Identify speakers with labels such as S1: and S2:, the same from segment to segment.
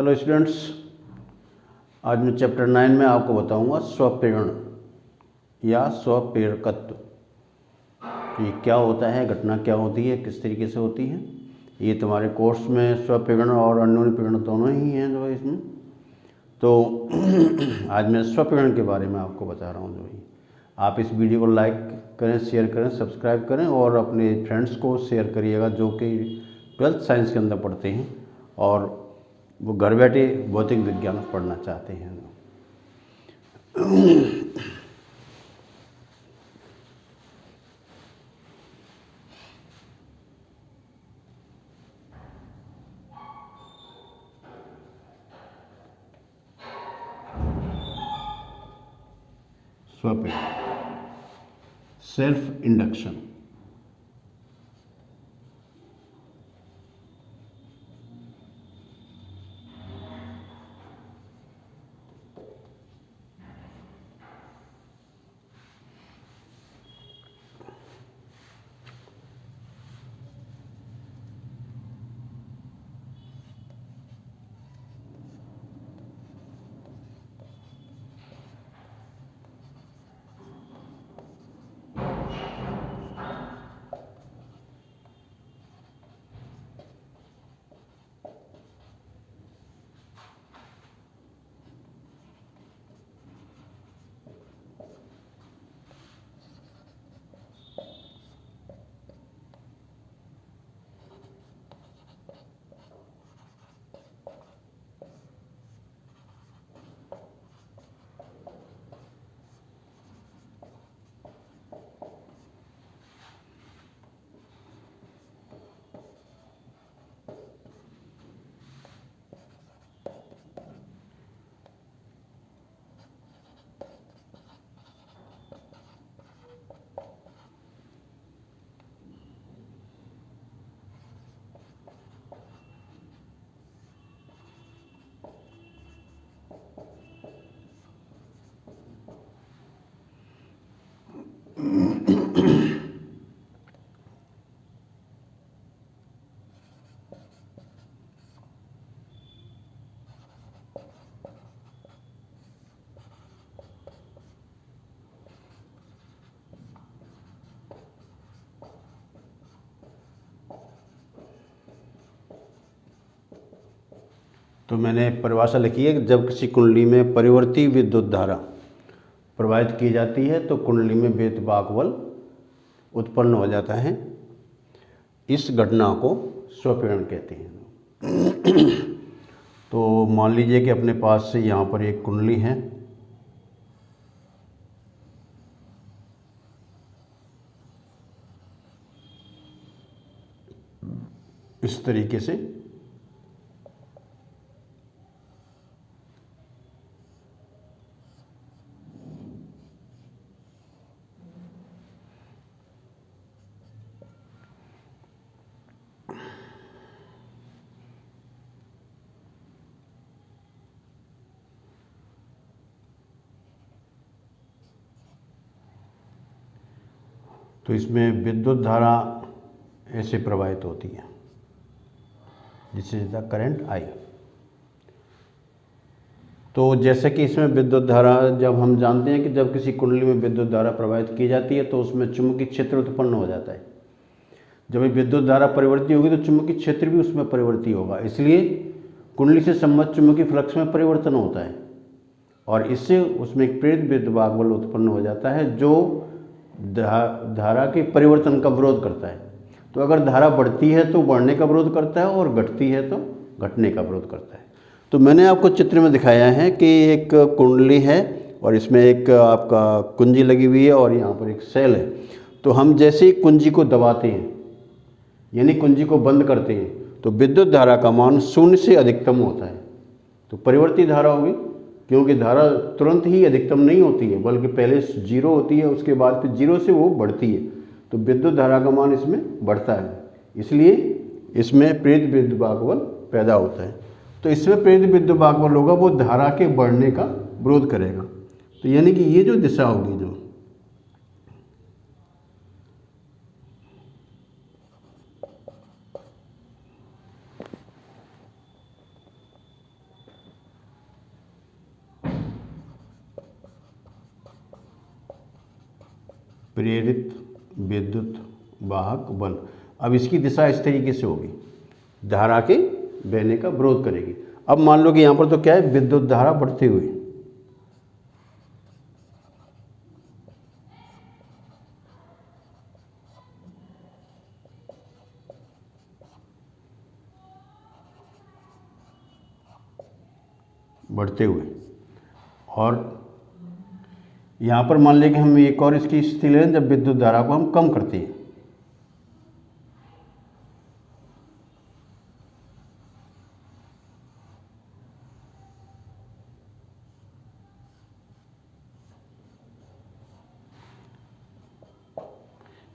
S1: Hello students, आज मैं chapter 9 में आपको बताऊंगा स्वप्रेरण या स्वप्रेरकत्व। तो ये क्या होता है, घटना क्या होती है, किस तरीके से होती है। ये तुम्हारे कोर्स में स्वप्रेरण और अन्योन्य प्रेरण दोनों ही हैं जो इसमें। तो आज मैं स्वप्रेरण के बारे में आपको बता रहा हूँ। जो ही आप इस वीडियो को लाइक करें, शेयर करें, सब्सक्राइब करें और अपने फ्रेंड्स को शेयर करिएगा जो कि 12th साइंस के अंदर पढ़ते हैं और वो घर बैठे भौतिक विज्ञान पढ़ना चाहते हैं। स्वप्रेरण, सेल्फ इंडक्शन। तो मैंने परिभाषा लिखी है कि जब किसी कुंडली में परिवर्ती विद्युत धारा प्रवाहित की जाती है तो कुंडली में बेतबाक बल उत्पन्न हो जाता है। इस घटना को स्वप्रेरण कहते हैं। तो मान लीजिए कि अपने पास से यहाँ पर एक कुंडली है, इस तरीके से। तो इसमें विद्युत धारा ऐसे प्रवाहित होती है, this is the current I. तो जैसे कि इसमें विद्युत धारा, जब हम जानते हैं कि जब किसी कुंडली में विद्युत धारा प्रवाहित की जाती है तो उसमें चुंबकीय क्षेत्र उत्पन्न हो जाता है। जब ये विद्युत धारा परिवर्ती होगी तो चुंबकीय क्षेत्र भी उसमें परिवर्ती होगा, इसलिए कुंडली से संबद्ध चुंबकीय फ्लक्स में परिवर्तन होता है और इससे उसमें एक प्रेरित विद्युत बल उत्पन्न हो जाता है जो धारा के परिवर्तन का विरोध करता है। तो अगर धारा बढ़ती है तो बढ़ने का विरोध करता है और घटती है तो घटने का विरोध करता है। तो मैंने आपको चित्र में दिखाया है कि एक कुंडली है और इसमें एक आपका कुंजी लगी हुई है और यहाँ पर एक सेल है। तो हम जैसे ही कुंजी को दबाते हैं यानी कुंजी को बंद करते हैं तो विद्युत धारा का मान 0 से अधिकतम होता है। तो परिवर्ती धारा होगी, क्योंकि धारा तुरंत ही अधिकतम नहीं होती है बल्कि पहले 0 होती है, उसके बाद फिर 0 से वो बढ़ती है। तो विद्युत धारा का मान इसमें बढ़ता है, इसलिए इसमें प्रेरित विद्युत बल पैदा होता है। तो इसमें प्रेरित विद्युत बल होगा वो धारा के बढ़ने का विरोध करेगा। तो यानी कि ये जो दिशा होगी, जो प्रेरित विद्युत वाहक बल। अब इसकी दिशा इस तरीके से होगी, धारा के बहने का विरोध करेगी। अब मान लो कि यहाँ पर तो क्या है, विद्युत धारा बढ़ती हुई, बढ़ते हुए, और यहाँ पर मान लें कि हम एक और इसकी स्थिति ले लें जब विद्युत धारा को हम कम करते हैं।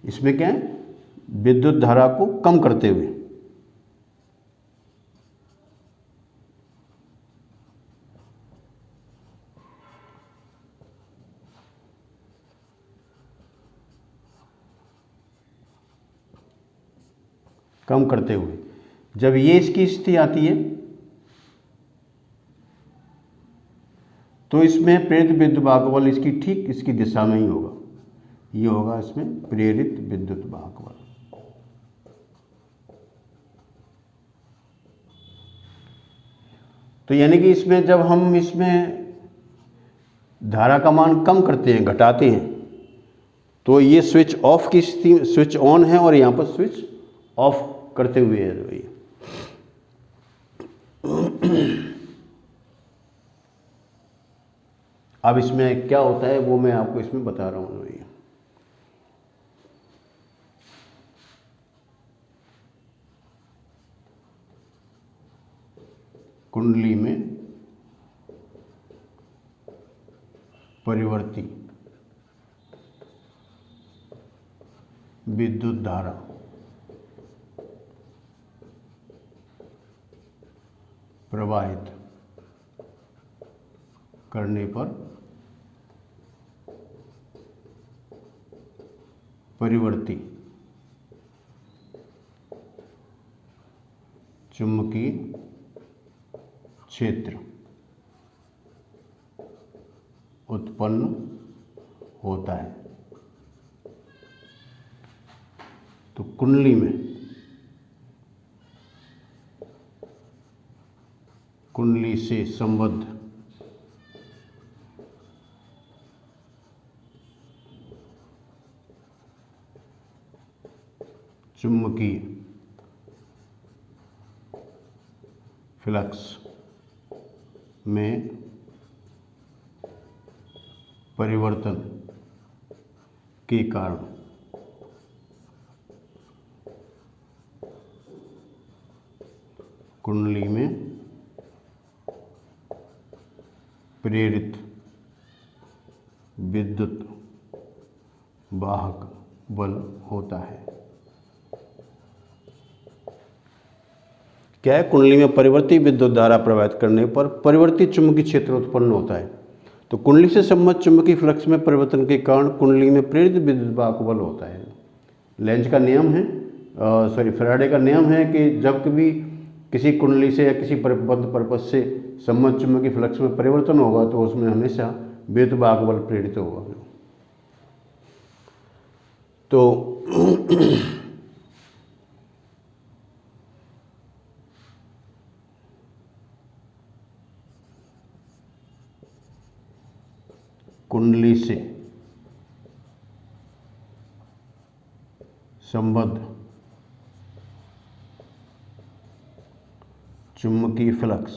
S1: इसमें क्या है, विद्युत धारा को कम करते हुए, कम करते हुए, जब ये इसकी स्थिति आती है तो इसमें प्रेरित विद्युत वाहक बल इसकी ठीक इसकी दिशा में ही होगा, ये होगा इसमें प्रेरित विद्युत वाहक बल। तो यानी कि इसमें जब हम इसमें धारा का मान कम करते हैं, घटाते हैं, तो ये स्विच ऑफ की स्थिति, स्विच ऑन है और यहाँ पर स्विच ऑफ करते हुए है भैया। अब इसमें क्या होता है वो मैं आपको इसमें बता रहा हूँ भैया। कुंडली में परिवर्ती विद्युत धारा प्रवाहित करने पर परिवर्ती चुंबकीय क्षेत्र उत्पन्न होता है। तो कुंडली में, कुंडली से संबद्ध चुंबकीय फ्लक्स में परिवर्तन के कारण कुंडली में प्रेरित विद्युत वाहक बल होता है। क्या है, कुंडली में परिवर्ती विद्युत धारा प्रवाहित करने पर परिवर्ती चुंबकीय क्षेत्र उत्पन्न होता है। तो कुंडली से संबद्ध चुंबकीय फ्लक्स में परिवर्तन के कारण कुंडली में प्रेरित विद्युत वाहक बल होता है। लेंज का नियम है, फैराडे का नियम है कि जब कभी किसी कुंडली से या किसी परिबद्ध पर्पस से संबद्ध चुंबकीय फ्लक्स में परिवर्तन होगा तो उसमें हमेशा विद्युत वाहक बल प्रेरित होगा। तो कुंडली से संबद्ध चुंबकीय फ्लक्स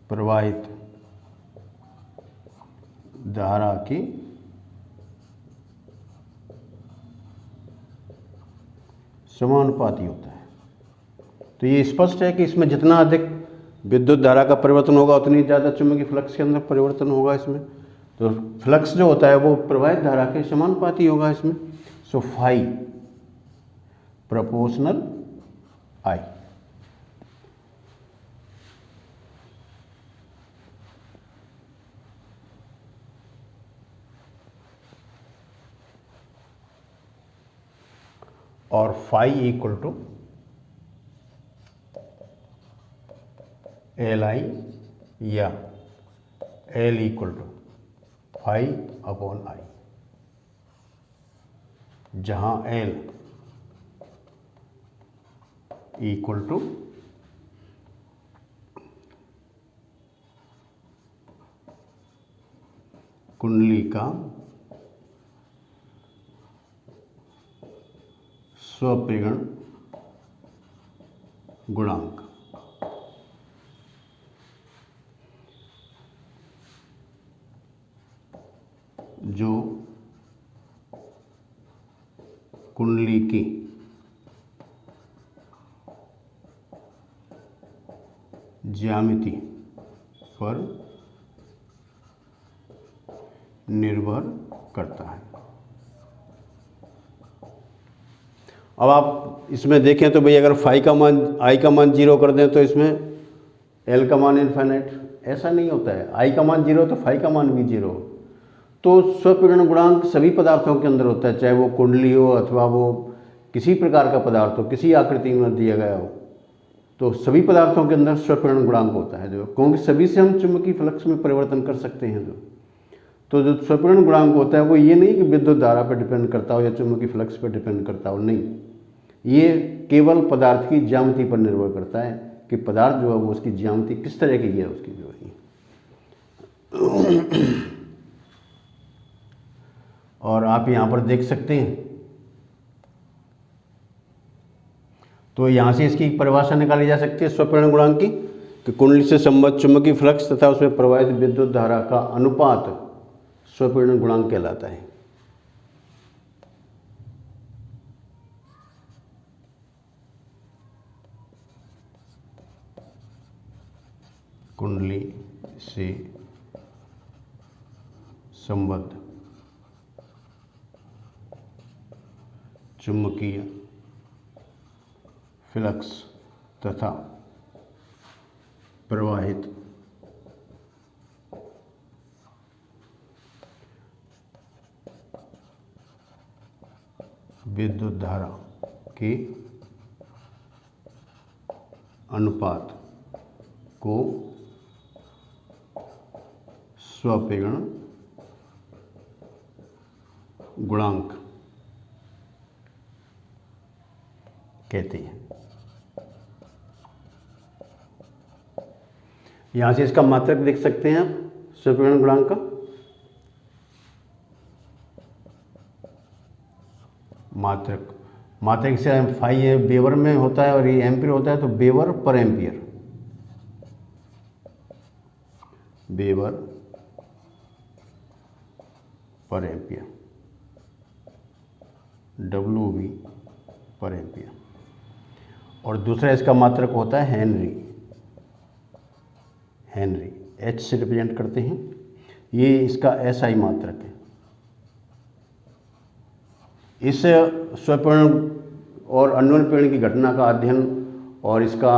S1: प्रवाहित धारा की समानुपाती होता है। तो ये स्पष्ट है कि इसमें जितना अधिक विद्युत धारा का परिवर्तन होगा उतनी ज़्यादा चुंबकीय फ्लक्स के अंदर परिवर्तन होगा इसमें। तो फ्लक्स जो होता है वो प्रवाहित धारा के समानुपाती होगा इसमें। So phi proportional I. और phi equal to L I या L equal to five upon I, जहाँ एल इक्वल टू कुंडली का स्वपीड़न गुणांक, जो कुंडली की ज्यामिति पर निर्भर करता है। अब आप इसमें देखें तो भाई अगर फाई का मान आई का मान 0 कर दें तो इसमें एल का मान इनफाइनाइट, ऐसा नहीं होता है। आई का मान 0 तो फाई का मान भी 0। तो स्वपीड़न गुणांक सभी पदार्थों के अंदर होता है, चाहे वो कुंडली हो अथवा वो किसी प्रकार का पदार्थ हो, किसी आकृति में दिया गया हो, तो सभी पदार्थों के अंदर स्वपीड़न गुणांक होता है जो, क्योंकि सभी से हम चुंबकीय फ्लक्स में परिवर्तन कर सकते हैं जो। तो जो स्वपीड़न गुणांक होता है वो ये नहीं कि विद्युत धारा पर डिपेंड करता हो या चुंबकीय फ्लक्स पर डिपेंड करता हो, नहीं, ये केवल पदार्थ की ज्यामिति पर निर्भर करता है कि पदार्थ जो है वो उसकी ज्यामिति किस तरह की है उसकी जो है। और आप यहाँ पर देख सकते हैं, तो यहाँ से इसकी परिभाषा निकाली जा सकती है स्वपीड़न गुणांक की, कि कुंडली से संबद्ध चुंबकीय फ्लक्स तथा उसमें प्रवाहित विद्युत धारा का अनुपात स्वपीड़न गुणांक कहलाता है। कुंडली से संबद्ध चुंबकीय फ्लक्स तथा प्रवाहित विद्युत धारा के अनुपात को स्वपीड़न गुणांक कहते हैं। यहां से इसका मात्रक देख सकते हैं आप स्वपीड़न गुणांक का। मात्रक से फाई है वेबर में होता है और ये एम्पीयर होता है, तो वेबर पर एम्पीयर, वेबर पर एम्पीयर, WV पर एम्पीयर। और दूसरा इसका मात्रक होता है हेनरी, H से रिप्रेजेंट करते हैं। ये इसका SI मात्रक है। इस स्वपीड़न और अन्वयन की घटना का अध्ययन और इसका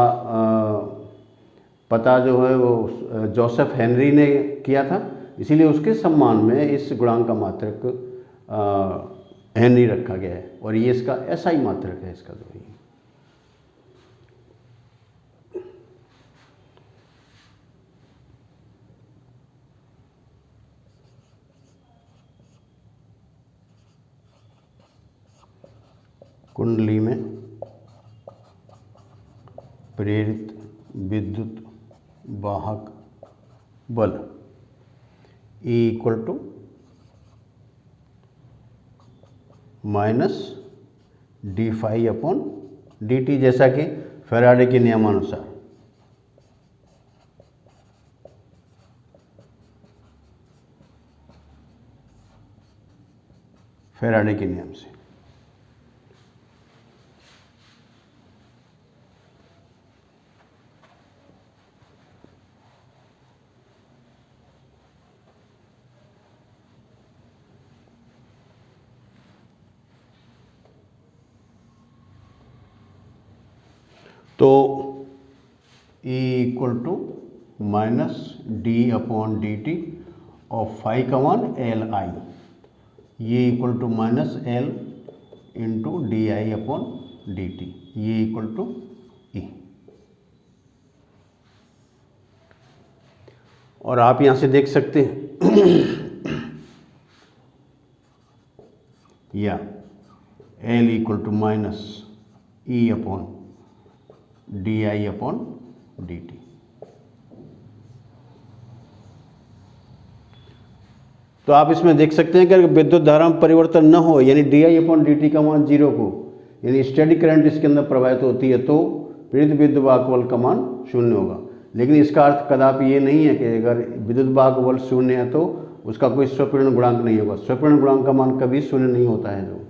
S1: पता जो है वो जोसेफ हेनरी ने किया था, इसीलिए उसके सम्मान में इस गुणांक का मात्रक हेनरी रखा गया है। और ये इसका SI मात्रक है इसका जो है। कुंडली में प्रेरित विद्युत वाहक बल E equal to -d∅ upon dt, जैसा कि फैराडे के नियमानुसार। फैराडे के नियम से तो E इक्वल टू -d/dt और फाई का मान Li, ये equal to -L into di/dt, ये इक्वल टू E। और आप यहाँ से देख सकते हैं या L equal to minus E upon DI upon DT। तो आप इसमें देख सकते हैं कि अगर विद्युत धारा में परिवर्तन न हो, यानी DI अपॉन DT का मान 0 को, यानी स्टेडी करंट इसके अंदर प्रवाहित होती है, तो प्रेरित विद्युत वाहक बल का मान 0 होगा। लेकिन इसका अर्थ कदापि ये नहीं है कि अगर विद्युत वाहक बल 0 है तो उसका कोई स्वपीड़न गुणांक नहीं होगा। स्वपीड़न गुणांक का मान कभी 0 नहीं होता है। जो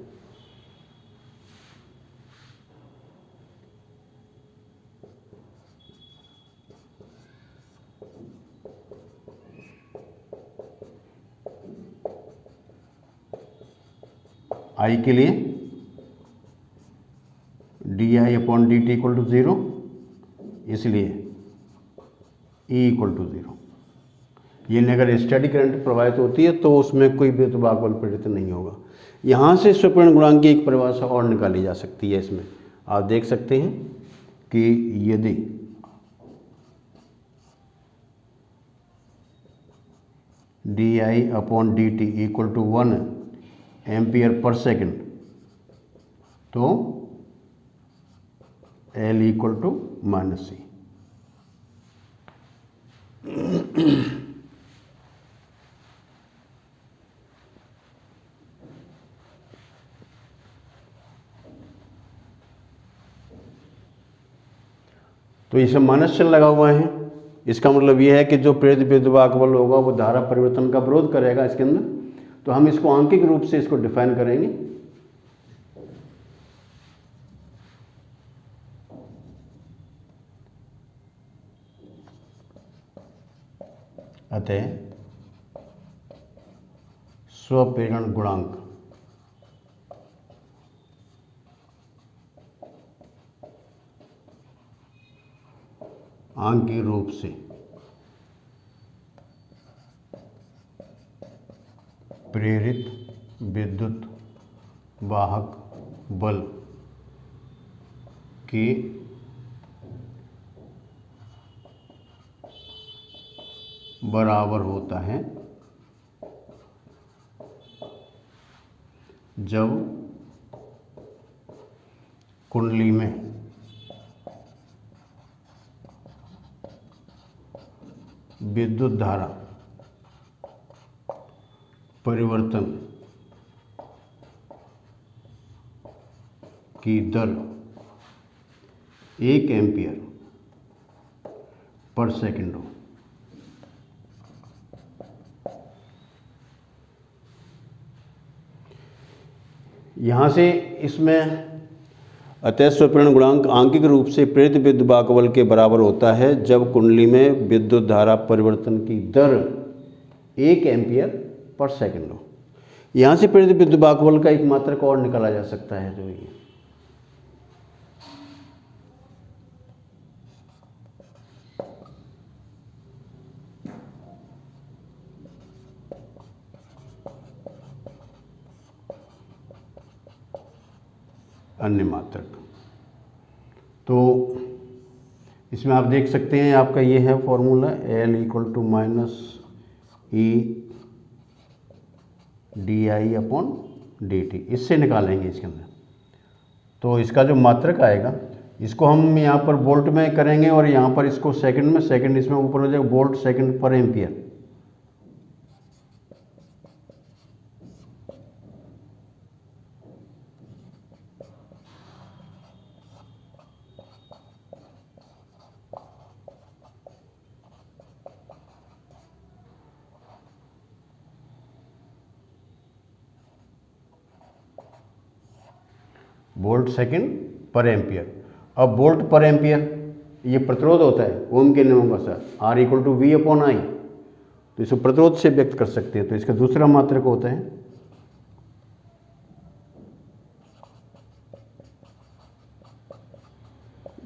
S1: I के लिए DI upon DT equal to 0, इसलिए E इक्वल टू 0। यानी अगर स्टेडी करंट प्रवाहित होती है तो उसमें कोई विद्युत वाहक बल प्रेरित नहीं होगा। यहाँ से स्वपीड़न गुणांक की एक परिभाषा और निकाली जा सकती है। इसमें आप देख सकते हैं कि यदि DI upon DT equal to 1 ampere per second, तो L equal to minus C। तो इसमें माइनस चिन्ह लगा हुआ है। इसका मतलब यह है कि जो प्रेरित विद्युत वाहक बल होगा वो धारा परिवर्तन का विरोध करेगा इसके अंदर। तो हम इसको आंकिक रूप से इसको डिफाइन करेंगे। अतः स्वप्रेरण गुणांक आंकिक रूप से प्रेरित विद्युत वाहक बल के बराबर होता है जब कुंडली में विद्युत धारा परिवर्तन की दर 1 एम्पियर पर सेकंड हो। यहाँ से इसमें अतः स्वप्रेरण गुणांक आंकिक रूप से प्रेरित विद्युत वाहक बल के बराबर होता है जब कुंडली में विद्युत धारा परिवर्तन की दर 1 एम्पियर पर सेकंड हो। यहाँ से प्रेरित विद्युत वाहक बल का एक मात्रक और निकाला जा सकता है, जो ये अन्य मात्रक। तो इसमें आप देख सकते हैं आपका ये है formula L equal to minus E DI upon DT, इससे निकालेंगे इसके अंदर। तो इसका जो मात्रक आएगा इसको हम यहाँ पर वोल्ट में करेंगे और यहाँ पर इसको सेकंड में, सेकंड इसमें ऊपर हो जाएगा वोल्ट सेकंड पर एम्पियर। वोल्ट सेकंड पर एम्पियर। अब वोल्ट पर एम्पियर ये प्रतिरोध होता है ओम के नियमों का साथ, R equal to V upon I। तो इसको प्रतिरोध से व्यक्त कर सकते हैं। तो इसका दूसरा मात्रक होता है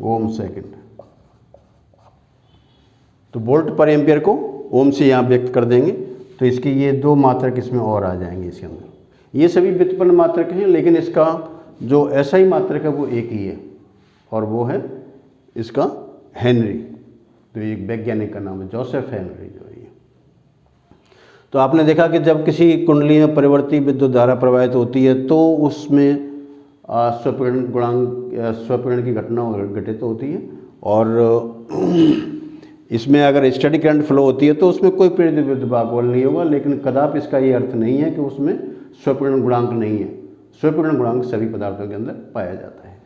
S1: ओम सेकंड। तो वोल्ट पर एम्पियर को ओम से यहाँ व्यक्त कर देंगे, तो इसके ये 2 मात्रक इसमें और आ जाएंगे इसके अंदर। ये सभी व्युत्पन्न मात्रक हैं, लेकिन इसका जो SI मात्रक है वो एक ही है और वो है इसका हेनरी। तो एक वैज्ञानिक का नाम है जोसेफ हेनरी जो है। तो आपने देखा कि जब किसी कुंडली में परिवर्ती विद्युत धारा प्रवाहित होती है तो उसमें स्वपीड़न की घटना घटित होती है, और इसमें अगर स्टडी करंट फ्लो होती है तो उसमें कोई प्रेरित विद्युत बल नहीं होगा, लेकिन कदापि इसका ये अर्थ नहीं है कि उसमें स्वपीड़न गुणांक नहीं है। स्वपीड़न गुणांक सभी पदार्थों के अंदर पाया जाता है।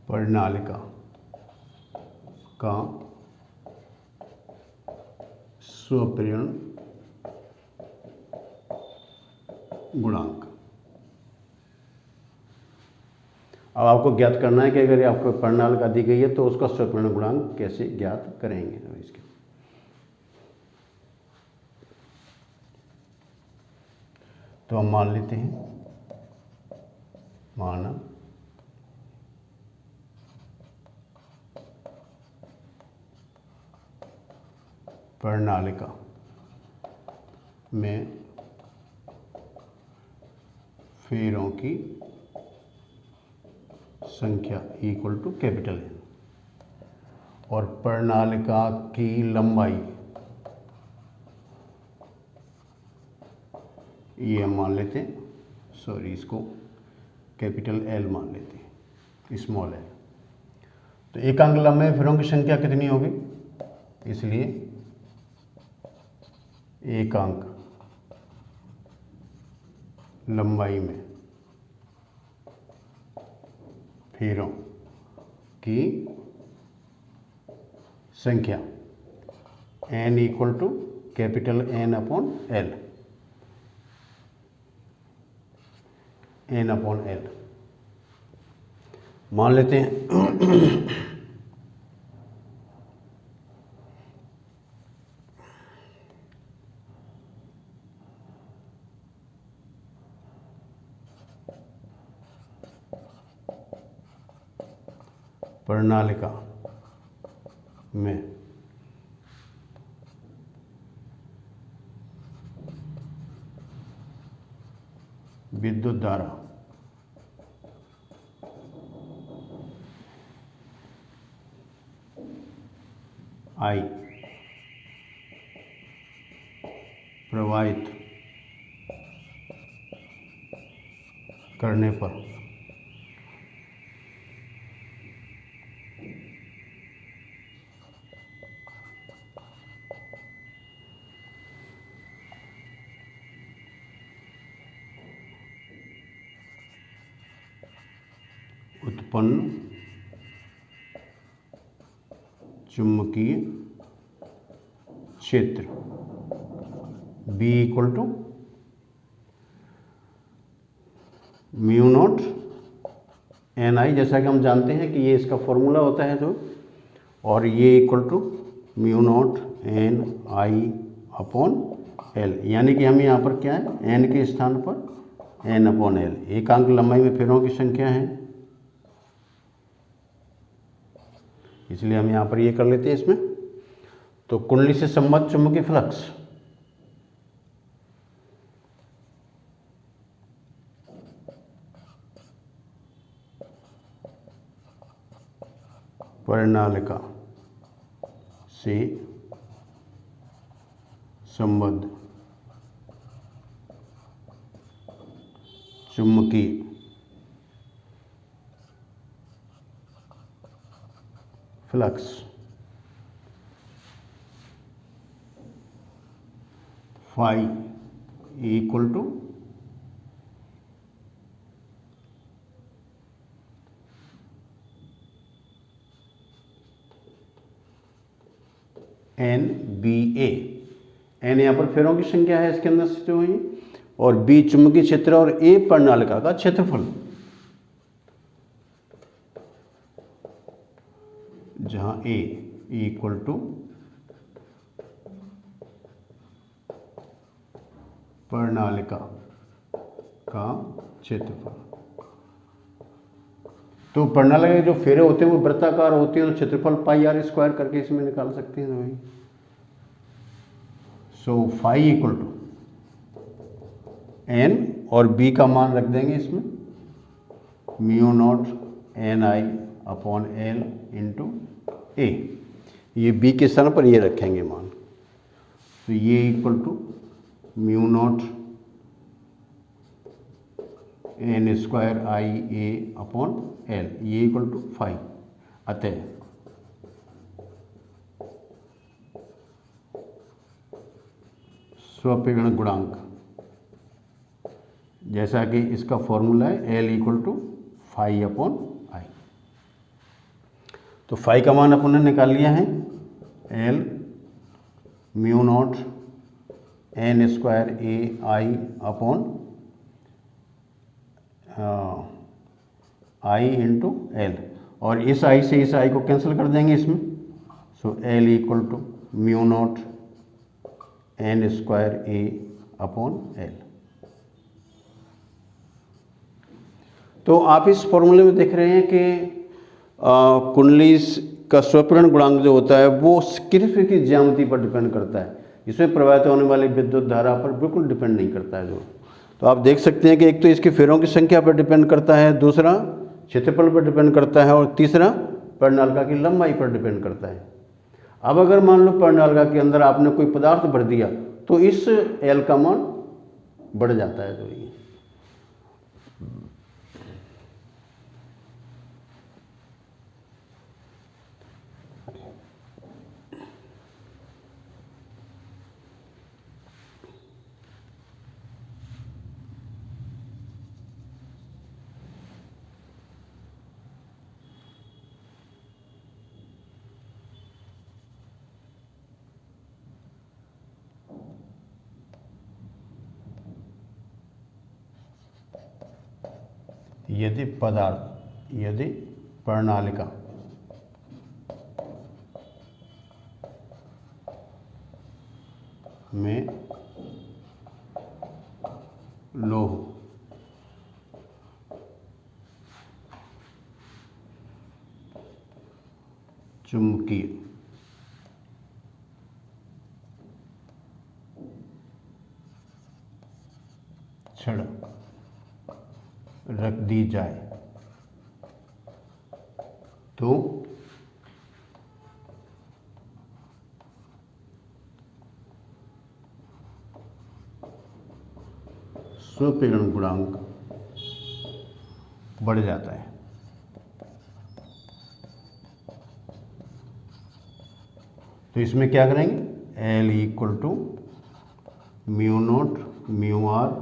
S1: प्रणालिका का स्वपीड़न गुणांक। अब आपको ज्ञात करना है कि अगर आपको प्रणालिका दी गई है तो उसका स्वपीड़न गुणांक कैसे ज्ञात करेंगे। इसके तो हम मान लेते हैं, माना प्रणालिका में फेरों की संख्या इक्वल टू कैपिटल एन, और प्रणालिका की लंबाई ये हम मान लेते हैं, सॉरी इसको कैपिटल एल मान लेते हैं, स्मॉल एल। तो एकांक लंबाई में फेरों की संख्या कितनी होगी, इसलिए एकांक लंबाई में फेरों की संख्या n equal to capital N upon L, N upon L मान लेते हैं। प्रणालिका में विद्युत धारा I प्रवाहित करने पर उत्पन्न चुंबकीय क्षेत्र B equal to mu not N I, जैसा कि हम जानते हैं कि ये इसका फॉर्मूला होता है जो, और ये equal to mu not N I upon L, यानी कि हम यहाँ पर क्या है, एन के स्थान पर एन अपॉन एल। एकांक लंबाई में फेरों की संख्या है, इसलिए हम यहाँ पर ये कर लेते हैं इसमें। तो कुंडली से संबद्ध चुंबकीय फ्लक्स प्रणालिका से संबद्ध चुंबकीय flux phi equal to N B A. N यहाँ पर फेरों की संख्या है इसके अंदर से जो हुई, और बी चुंबकीय क्षेत्र और ए प्रणालिका का क्षेत्रफल, जहां ए इक्वल टू प्रणालिका का क्षेत्रफल। तो प्रणाली के जो फेरे होते हैं वो वृत्ताकार होते हैं, तो क्षेत्रफल पाई आर स्क्वायर करके इसमें निकाल सकते हैं भाई। So phi equal to N और बी का मान रख देंगे इसमें mu not N I upon L into A. ये बी के स्थान पर ये रखेंगे मान। तो ये equal to mu not N square I A upon L, ये इक्वल टू 5। अतः स्वपीड़न गुणांक जैसा कि इसका फॉर्मूला है L equal to 5 upon I. तो 5 का मान अपन ने निकाल लिया है, L mu not N square A I upon I into L, और इस आई से इस आई को कैंसिल कर देंगे इसमें। So L equal to mu not N square A upon L. तो आप इस फॉर्मूले में देख रहे हैं कि कुंडली का स्वपीड़न गुणांक जो होता है वो सिर्फ की ज्यामिति पर डिपेंड करता है, इसमें प्रवाहित होने वाली विद्युत धारा पर बिल्कुल डिपेंड नहीं करता है। जो तो आप देख सकते हैं कि एक तो इसके फेरों की संख्या पर डिपेंड करता है, दूसरा क्षेत्रफल पर डिपेंड करता है, और तीसरा पर्णनालिका की लंबाई पर डिपेंड करता है। अब अगर मान लो पर्णनालिका के अंदर आपने कोई पदार्थ भर दिया तो इस एल का मान बढ़ जाता है। जो ये यदि प्रणालिका में लोह चुंबकीय छड़ रख दी जाए तो स्वपीड़न गुणांक बढ़ जाता है। तो इसमें क्या करेंगे, L equal to mu naught mu R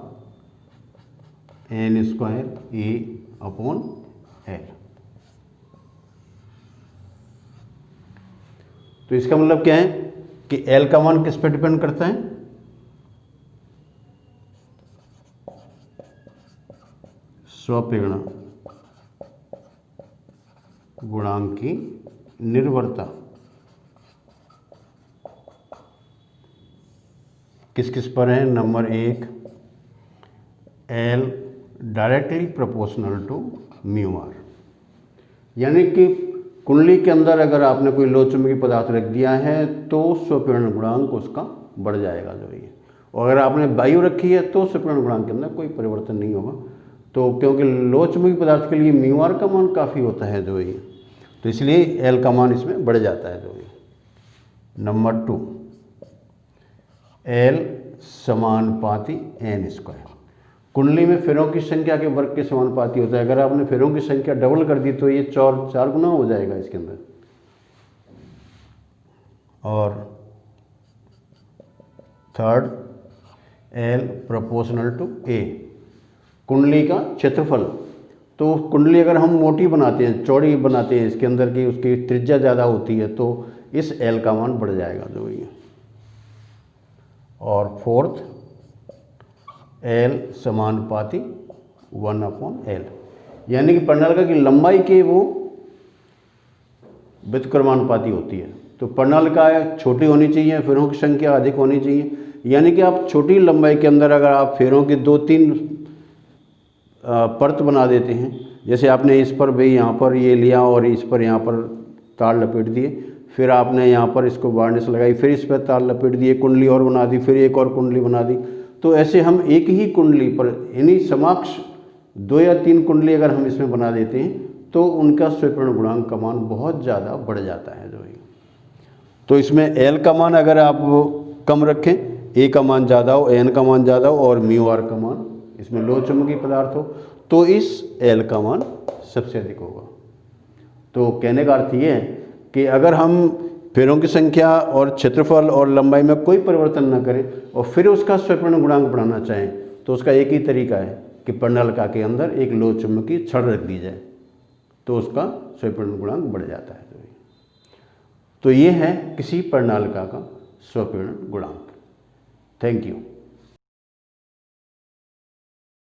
S1: N square A upon L. तो इसका मतलब क्या है कि एल का मान किस पे डिपेंड करता है, स्वपीड़न गुणांक की निर्भरता किस किस पर है। Number 1, L directly proportional to mu R, यानी कि कुंडली के अंदर अगर आपने कोई लोहचुंबकीय पदार्थ रख दिया है तो स्वपीड़न गुणांक उसका बढ़ जाएगा जो ये, और अगर आपने वायु रखी है तो स्वपीड़न गुणांक के अंदर कोई परिवर्तन नहीं होगा। तो क्योंकि लोहचुंबकीय पदार्थ के लिए म्यू आर का मान काफ़ी होता है जो ये, तो इसलिए एल का मान इसमें बढ़ जाता है जो ये। नंबर 2, एल समानुपाती एन स्क्वायर, कुंडली में फेरों की संख्या के वर्ग के समानुपाती होता है। अगर आपने फेरों की संख्या डबल कर दी तो ये 4 गुना हो जाएगा इसके अंदर। और थर्ड, एल प्रोपोर्शनल टू ए, कुंडली का क्षेत्रफल। तो कुंडली अगर हम मोटी बनाते हैं, चौड़ी बनाते हैं, इसके अंदर की उसकी त्रिज्या ज़्यादा होती है तो इस एल का मान बढ़ जाएगा जो ये। और फोर्थ, एल समानुपाती 1/L, यानी कि पर्णनालिका की लंबाई के वो व्युत्क्रमानुपाती होती है। तो पर्णनालिका छोटी होनी चाहिए, फेरों की संख्या अधिक होनी चाहिए, यानी कि आप छोटी लंबाई के अंदर अगर आप फेरों की 2-3 परत बना देते हैं। जैसे आपने इस पर भी यहाँ पर ये लिया और इस पर यहाँ पर तार लपेट दिए, फिर आपने यहाँ पर इसको वार्निश लगाई, फिर इस पर तार लपेट दिए, कुंडली और बना दी, फिर एक और कुंडली बना दी। तो ऐसे हम एक ही कुंडली पर यानी समक्ष 2 या 3 कुंडली अगर हम इसमें बना देते हैं तो उनका स्वीकरण गुणांक का मान बहुत ज़्यादा बढ़ जाता है। जो है तो इसमें एल का मान अगर आप कम रखें, ए का मान ज़्यादा हो, एन का मान ज़्यादा हो और म्यू आर का मान इसमें लोह चुंबकीय पदार्थ हो, तो इस एल का मान सबसे अधिक होगा। तो कहने का अर्थ ये है कि अगर हम फेरों की संख्या और क्षेत्रफल और लंबाई में कोई परिवर्तन न करें और फिर उसका स्वीकरण गुणांक बढ़ाना चाहें तो उसका एक ही तरीका है कि पर्णनलिका के अंदर एक लोह चुंबकीय छड़ रख दी जाए, तो उसका स्वीकरण गुणांक बढ़ जाता है। तो ये है किसी पर्णनलिका का स्वीकरण गुणांक। Thank you.